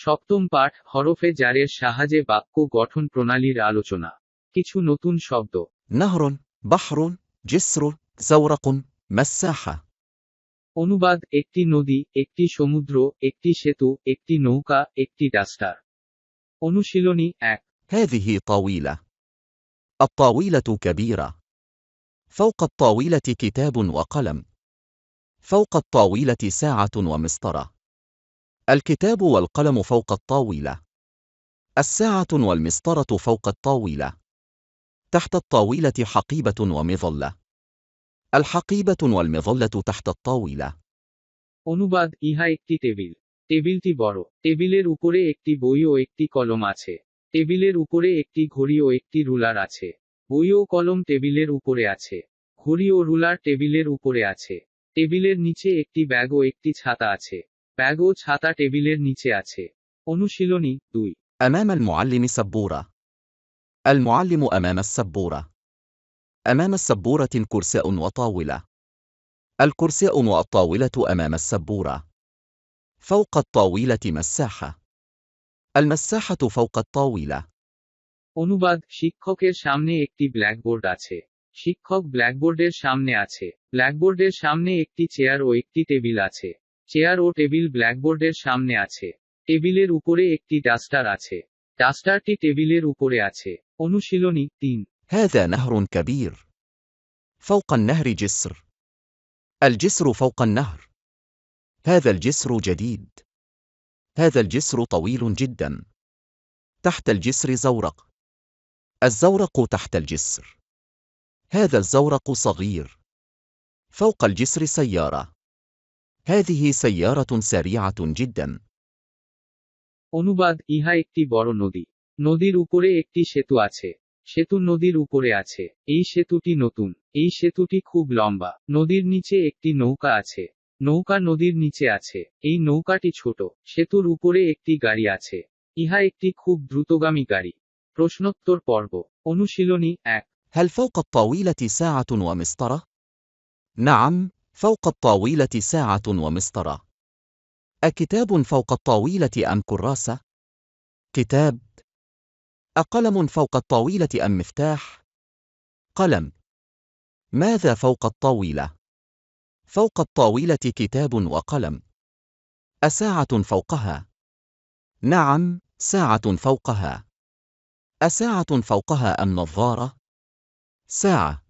সপ্তম পাঠ হরফে জারের সাহায্যে বাক্য গঠন প্রণালীর আলোচনা। কিছু নতুন শব্দ। نهر، بحر، جسر، زورق، مساحة. অনুবাদ: একটি নদী, একটি সমুদ্র, একটি সেতু, একটি নৌকা, একটি ডাস্টার। অনুশীলনী 1। هذه طاولة. الطاولة كبيرة. فوق الطاولة كتاب وقلم. فوق الطاولة ساعة ومسطرة. الكتاب والقلم فوق الطاولة. الساعة والمسطرة فوق الطاولة. تحت الطاولة حقيبة ومظلة. الحقيبة والمظلة تحت الطاولة. অনুবাদ: ইহা একটি টেবিল। টেবিলটি বড়। টেবিলের উপরে একটি বই ও একটি কলম আছে। টেবিলের উপরে একটি ঘড়ি ও একটি রুলার আছে। বই ও কলম টেবিলের উপরে আছে। ঘড়ি ও রুলার টেবিলের উপরে আছে। টেবিলের নিচে একটি ব্যাগ ও একটি ছাতা আছে। ব্যাগ ও ছাতা টেবিলের নিচে আছে। অনুশীলনী 2। أمام المعلم سبورة. المعلم أمام السبورة. أمام السبورة كرساء وطاولة. الكرساء والطاولة أمام السبورة. فوق الطاولة مساحة. المساحة فوق الطاولة. অনুবাদ: শিক্ষকের সামনে একটি ব্ল্যাকবোর্ড আছে। শিক্ষক ব্ল্যাকবোর্ডের সামনে আছে। ব্ল্যাকবোর্ডের সামনে একটি চেয়ার ও একটি টেবিল আছে। চেয়ার ও টেবিল ব্ল্যাকবোর্ডের সামনে আছে। টেবিলের উপরে একটি ডাস্টার আছে। ডাস্টারটি টেবিলের উপরে আছে। অনুশীলনী 3। هذا نهر كبير. فوق النهر جسر. الجسر فوق النهر. هذا الجسر جديد. هذا الجسر طويل جدا. تحت الجسر زورق. الزورق تحت الجسر. هذا الزورق صغير. فوق الجسر سيارة. هذه سيارة سريعة جدا. অনুবাদ: ইহা একটি বড় নদী। নদীর উপরে একটি সেতু আছে। সেতু নদীর উপরে আছে। এই সেতুটি নতুন। এই সেতুটি খুব লম্বা। নদীর নিচে একটি নৌকা আছে। নৌকা নদীর নিচে আছে। এই নৌকাটি ছোট। সেতুর উপরে একটি গাড়ি আছে। ইহা একটি খুব দ্রুতগামী গাড়ি। প্রশ্নোত্তর পর্ব। অনুশীলনী 1। هل فوق الطاولة ساعة ومسطرة؟ نعم، فوق الطاولة ساعة ومسطرة. أكتاب فوق الطاولة أم كراسة؟ كتاب. أقلم فوق الطاولة أم مفتاح؟ قلم. ماذا فوق الطاولة؟ فوق الطاولة كتاب وقلم. أساعة فوقها؟ نعم، ساعة فوقها. أساعة فوقها أم نظارة؟ ساعة.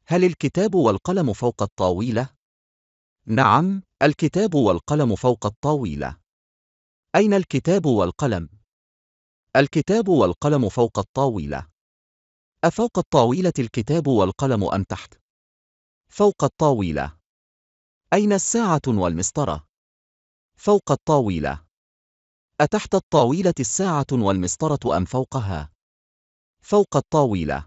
هل الكتاب والقلم فوق الطاولة؟ نعم، الكتاب والقلم فوق الطاولة. أين الكتاب والقلم؟ الكتاب والقلم فوق الطاولة. أفوق الطاولة الكتاب والقلم أم تحت؟ فوق الطاولة. أين الساعة والمسطرة؟ فوق الطاولة. أتحت الطاولة الساعة والمسطرة أم فوقها؟ فوق الطاولة.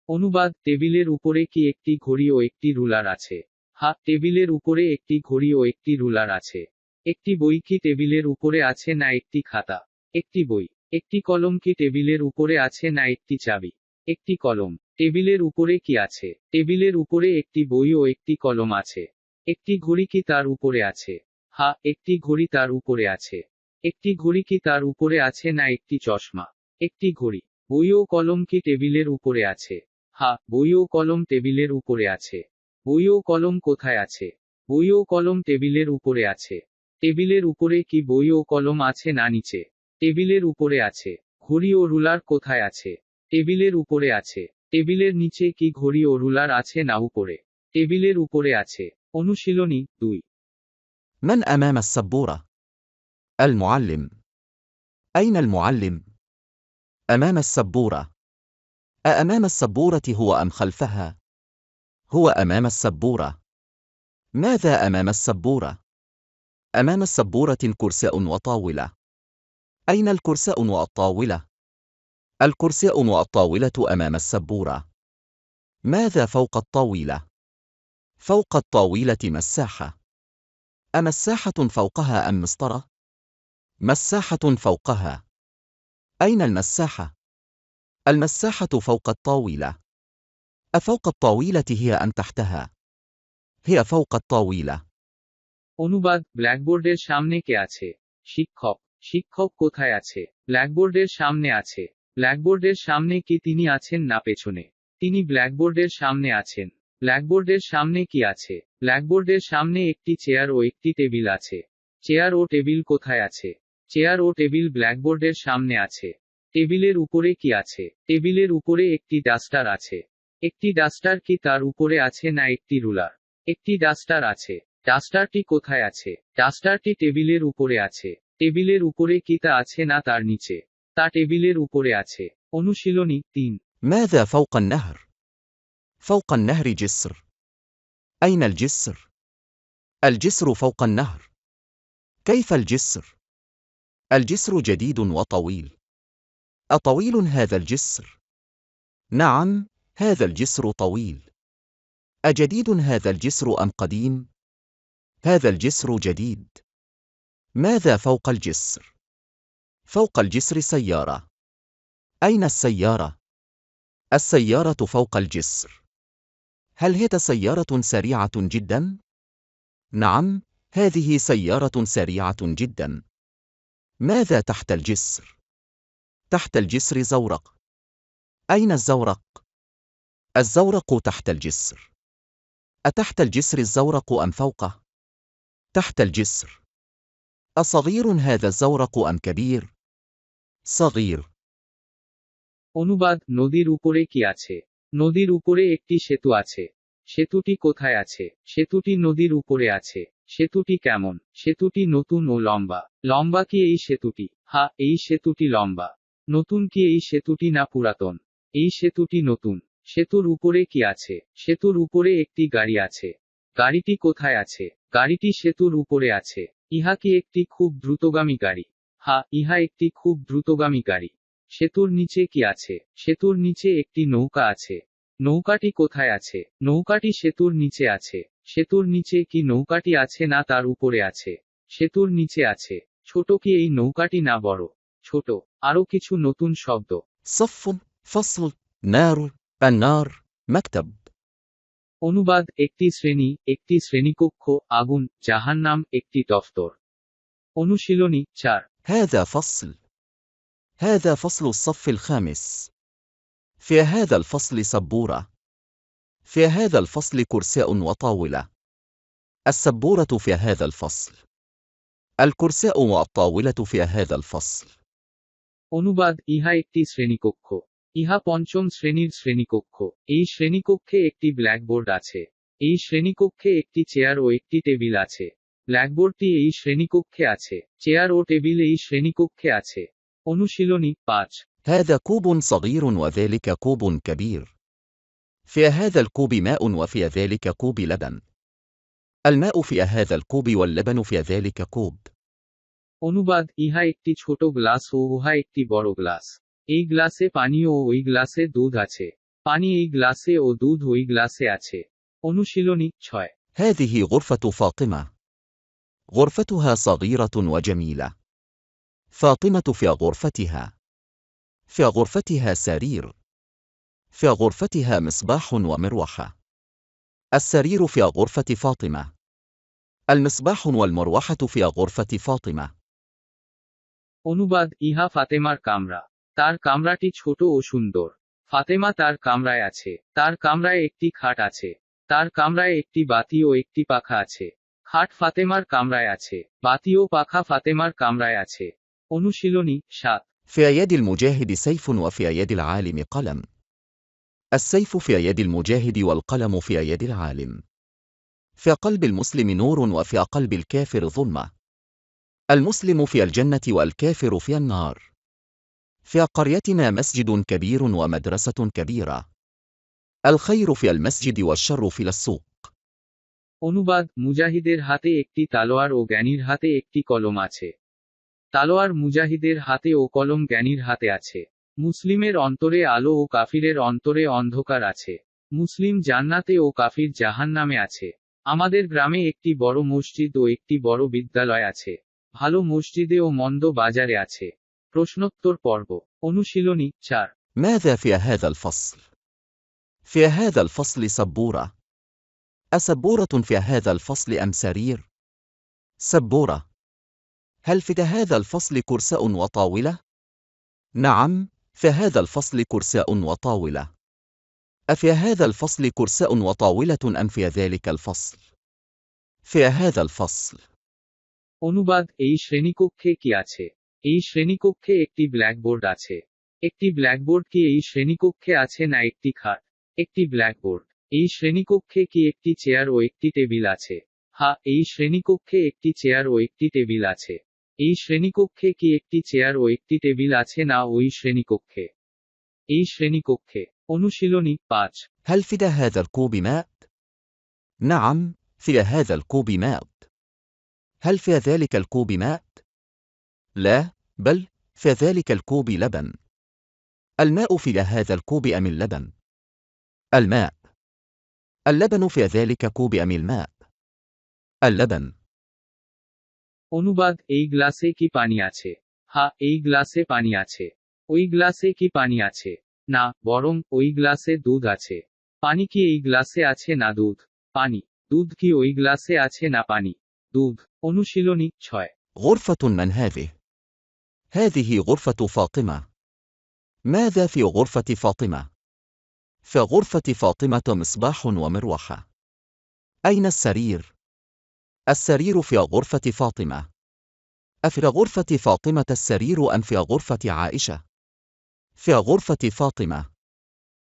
অনুবাদ: টেবিলের উপরে কি একটি ঘড়ি ও একটি রুলার আছে? হ্যাঁ, টেবিলের উপরে একটি ঘড়ি ও একটি রুলার আছে। একটি বই কি টেবিলের উপরে আছে না একটি খাতা? একটি বই। একটি কলম কি টেবিলের উপরে আছে না একটি চাবি? একটি কলম। টেবিলের উপরে কি আছে? টেবিলের উপরে একটি বই ও একটি কলম আছে। একটি ঘড়ি কি তার উপরে আছে? হ্যাঁ, একটি ঘড়ি তার উপরে আছে। একটি ঘড়ি কি তার উপরে আছে না একটি চশমা? একটি ঘড়ি। বই ও কলম কি টেবিলের উপরে আছে? হ্যাঁ, বই ও কলম টেবিলের উপরে আছে। বই ও কলম কোথায় আছে? বই ও কলম টেবিলের উপরে আছে। টেবিলের উপরে কি বই ও কলম আছে না নিচে? টেবিলের উপরে আছে। ঘড়ি ও রুলার কোথায় আছে? টেবিলের উপরে আছে। টেবিলের নিচে কি ঘড়ি ও রুলার আছে না উপরে? টেবিলের উপরে আছে। অনুশীলনী 2। من أمام السبورة؟ المعلم. أين المعلم؟ أمام السبورة. أأمام السبورة هو أم خلفها؟ هو أمام السبورة. ماذا أمام السبورة؟ أمام السبورة كرساء وطاولة. أين الكرساء والطاولة؟ الكرساء والطاولة أمام السبورة. ماذا فوق الطاولة؟ فوق الطاولة مساحة. أمساحة فوقها أم مسطرة؟ مساحة فوقها. أين المساحة؟ المساحة فوق الطاولة. أفوق الطاولة هي أم تحتها؟ هي فوق الطاولة. অনুবাদ: ব্ল্যাকবোর্ডের সামনে কে আছে? শিক্ষক। শিক্ষক কোথায় আছে? ব্ল্যাকবোর্ডের সামনে আছে। ব্ল্যাকবোর্ডের সামনে কি তিনি আছেন না পেছনে? তিনি ব্ল্যাকবোর্ডের সামনে আছেন। ব্ল্যাকবোর্ডের সামনে কি আছে? ব্ল্যাকবোর্ডের সামনে একটি চেয়ার ও একটি টেবিল আছে। চেয়ার ও টেবিল কোথায় আছে? চেয়ার ও টেবিল ব্ল্যাকবোর্ডের সামনে আছে। টেবিলের উপরে কি আছে? টেবিলের উপরে একটি ডাস্টার আছে। একটি ডাস্টার কি তার উপরে আছে না একটি রুলার? একটি ডাস্টার আছে। ডাস্টারটি কোথায় আছে? ডাস্টারটি টেবিলের উপরে আছে। টেবিলের উপরে কি তা আছে না তার নিচে? তা টেবিলের উপরে আছে। অনুশীলনী 3। ماذا فوق النهر؟ فوق النهر جسر. أين الجسر؟ الجسر فوق النهر. كيف الجسر؟ الجسر جديد وطويل. أطويل هذا الجسر؟ نعم، هذا الجسر طويل. أجديد هذا الجسر أم قديم؟ هذا الجسر جديد. ماذا فوق الجسر؟ فوق الجسر سيارة. أين السيارة؟ السيارة فوق الجسر. هل هي سيارة سريعة جدا؟ نعم، هذه سيارة سريعة جدا. ماذا تحت الجسر؟ تحت الجسر زورق. أين الزورق؟ الزورق تحت الجسر. أتحت الجسر الزورق أم فوقه؟ تحت الجسر. أصغير هذا الزورق أم كبير؟ صغير. অনুবাদ নদীর উপরে কি আছে? নদীর উপরে একটি সেতু আছে। সেতুটি কোথায় আছে? সেতুটি নদীর উপরে আছে। সেতুটি কেমন? সেতুটি নতুন ও লম্বা। লম্বা কি এই সেতুটি? হ্যাঁ, এই সেতুটি লম্বা। নতুন কি এই সেতুটি না পুরাতন? এই সেতুটি নতুন। সেতুর উপরে কি আছে? সেতুর উপরে একটি গাড়ি আছে। গাড়িটি কোথায় আছে? গাড়িটি সেতুর উপরে আছে। ইহা কি একটি খুব দ্রুতগামী গাড়ি? হ্যাঁ, ইহা একটি খুব দ্রুতগামী গাড়ি। সেতুর নিচে কি আছে? সেতুর নিচে একটি নৌকা আছে। নৌকাটি কোথায় আছে? নৌকাটি সেতুর নিচে আছে। সেতুর নিচে কি নৌকাটি আছে না তার উপরে আছে? সেতুর নিচে আছে। ছোট কি এই নৌকাটি না বড়? ছোট। আরো কিছু নতুন শব্দ। صف، فصل، نار، النار، مكتب. অনুবাদ একটি শ্রেণী, একটি শ্রেণীকক্ষ, আগুন, জাহান্নাম, একটি দফতর। অনুশীলনী 4। هذا فصل. هذا فصل الصف الخامس. في هذا الفصل سبورة. في هذا الفصل كرساء وطاولة. السبورة في هذا الفصل. الكرساء والطاولة في هذا الفصل. অনুবাদ ইহা একটি শ্রেণীকক্ষ। ইহা পঞ্চম শ্রেণীর শ্রেণীকক্ষ। এই শ্রেণীকক্ষে একটি ব্ল্যাকবোর্ড আছে। এই শ্রেণীকক্ষে একটি চেয়ার ও একটি টেবিল আছে। ব্ল্যাকবোর্ডটি এই শ্রেণীকক্ষে আছে। চেয়ার ও টেবিল এই শ্রেণীকক্ষে আছে। অনুশীলনী 5। هذا كوب صغير وذلك كوب كبير. في هذا الكوب ماء وفي ذلك كوب لبن. الماء في هذا الكوب واللبن في ذلك كوب. অনুবাদ ইহা একটি ছোট গ্লাস ও উহা একটি বড় গ্লাস। এই গ্লাসে পানি ও ওই গ্লাসে দুধ আছে। পানি এই গ্লাসে ও দুধ ওই গ্লাসে আছে। অনুশীলনী 6। هذه غرفة فاطمة. غرفتها صغيرة وجميلة. فاطمة في غرفتها. في غرفتها سرير. في غرفتها مصباح ومروحة. السرير في غرفة فاطمة. المصباح والمروحة في غرفة فاطمة. অনুবাদ ইহা ফাতেমার কামরা। তার কামরাটি ছোট ও সুন্দর। ফাতেমা তার কামরায় আছে। তার কামরায় একটি খাট আছে। তার কামরায় একটি বাতি ও একটি পাখা আছে। খাট ফাতেমার কামরায় আছে। বাতি ও পাখা ফাতেমার কামরায় আছে। অনুশীলনী 7। في يد المجاهد سيف وفي يد العالم قلم. السيف في يد المجاهد والقلم في يد العالم. في قلب المسلم نور وفي قلب الكافر ظلمة. المسلم في الجنة والكافر في النار. في قريتنا مسجد كبير ومدرسة كبيرة. الخير في المسجد والشر في السوق. অনুবাদ মুজাহিদের হাতে একটি তালোয়ার ও জ্ঞানীর হাতে একটি কলম আছে। তালোয়ার মুজাহিদের হাতে ও কলম জ্ঞানীর হাতে আছে। মুসলিমের অন্তরে আলো ও কাফিরের অন্তরে অন্ধকার আছে। মুসলিম জান্নাতে ও কাফির জাহান্নামে আছে। আমাদের গ্রামে একটি বড় মসজিদ ও একটি বড় বিদ্যালয় আছে। ভালো মসজিদে ও মন্দ বাজারে আছে। প্রশ্নোত্তর পর্ব। অনুশীলনী 4। ماذا في هذا الفصل؟ في هذا الفصل سبورة. أسبورة في هذا الفصل أم سرير؟ سبورة. هل في هذا الفصل كرساء وطاولة؟ نعم، في هذا الفصل كرساء وطاولة. أفي هذا الفصل كرساء وطاولة أم في ذلك الفصل؟ في هذا الفصل. অনুবাদ এই শ্রেণীকক্ষে কি আছে? এই শ্রেণীকক্ষে একটি ব্ল্যাকবোর্ড আছে। একটি ব্ল্যাকবোর্ড কি এই শ্রেণীকক্ষে আছে না একটি খাট? একটি ব্ল্যাকবোর্ড। এই শ্রেণীকক্ষে কি একটি চেয়ার ও একটি টেবিল আছে? হ্যাঁ, এই শ্রেণীকক্ষে একটি চেয়ার ও একটি টেবিল আছে। এই শ্রেণীকক্ষে কি একটি চেয়ার ও একটি টেবিল আছে না ওই শ্রেণীকক্ষে? এই শ্রেণীকক্ষে। অনুশীলনী 5। هل في هذا الكوب ماء؟ نعم، في هذا الكوب ماء. هل في ذلك الكوب ماء؟ لا، بل في ذلك الكوب لبن. الماء في هذا الكوب أم اللبن؟ الماء. اللبن في ذلك كوب أم الماء؟ اللبن. অনুবাদ এই গ্লাসে কি পানি আছে? হ্যাঁ, এই গ্লাসে পানি আছে। ওই গ্লাসে কি পানি আছে? না, বরং ওই গ্লাসে দুধ আছে। পানি কি এই গ্লাসে আছে না দুধ? পানি। দুধ কি ওই গ্লাসে আছে না পানি? দুধ। অনুশীলনী 6। غرفة من هذه؟ هذه غرفة فاطمة. ماذا في غرفة فاطمة؟ في غرفة فاطمة مصباح ومروحة. أين السرير؟ السرير في غرفة فاطمة. أفي غرفة فاطمة السرير أم في غرفة عائشة؟ في غرفة فاطمة.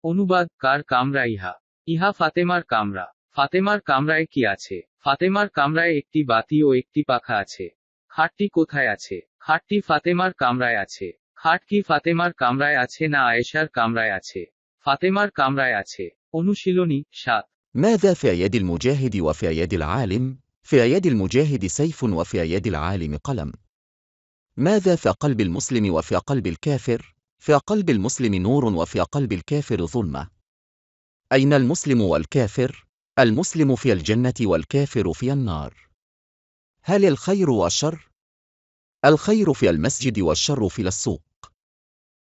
অনুবাদ কার কামরা ইহা? ইহা ফাতেমার কামরা। ফাতেমার কামরায় কি আছে? ফাতেমার কামরায় একটি বাতি ও একটি পাখা আছে। খাটটি কোথায় আছে? খাটটি ফাতেমার কামরায় আছে। খাট কি ফাতেমার কামরায় আছে না আয়েশার কামরায় আছে? ফাতেমার কামরায় আছে। অনুশীলনী 7। ماذا في يد المجاهد وفي يد العالم؟ في يد المجاهد سيف وفي يد العالم قلم. ماذا في قلب المسلم وفي قلب الكافر؟ في قلب المسلم نور وفي قلب الكافر ظلمة. أين المسلم والكافر؟ المسلم في الجنة والكافر في النار. هل الخير والشر؟ الخير في المسجد والشر في السوق.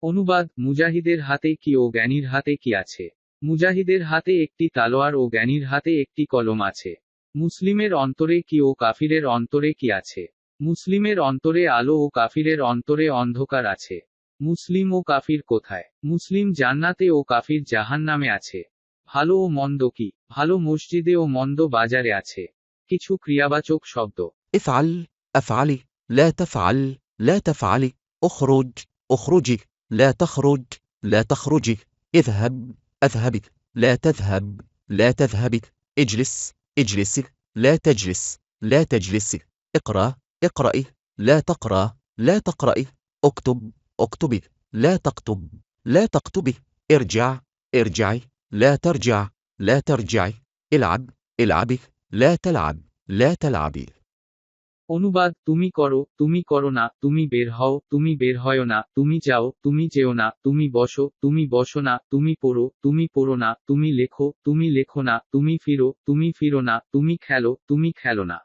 অনুবাদ মুজাহিদের হাতে কি ও জ্ঞানীর হাতে কি আছে? মুজাহিদের হাতে একটি তালোয়ার ও জ্ঞানীর হাতে একটি কলম আছে। মুসলিমের অন্তরে কি ও কাফিরের অন্তরে কি আছে? মুসলিমের অন্তরে আলো ও কাফিরের অন্তরে অন্ধকার আছে। মুসলিম ও কাফির কোথায়? মুসলিম জান্নাতে ও কাফির জাহান্নামে আছে। ভালো ও মন্দ কি? ভালো মসজিদে ও মন্দ বাজারে আছে। কিছু ক্রিয়াবাচক শব্দ। افعل، افعلي، لا تفعل، لا تفعلي. اخرج، اخرجي، لا تخرج، لا تخرجي. اذهب، اذهبي، لا تذهب، لا تذهبي. اجلس، اجلسي، لا تجلس، لا تجلسي. اقرأ، اقرأي، لا تقرأ، لا تقرأي. اكتب، اكتبي، لا تكتب، لا تكتبي. ارجع، ارجعي، لا ترجع، لا ترجعي. العب، العبي، لا تلعب، لا تلعبي. অনুবাদ তুমি করো না, তুমি বের হও, তুমি বের হয় না, তুমি যাও, তুমি যেও না, তুমি বসো না, তুমি পড়ো না, তুমি লেখো না, তুমি ফিরো না, তুমি খেলো না।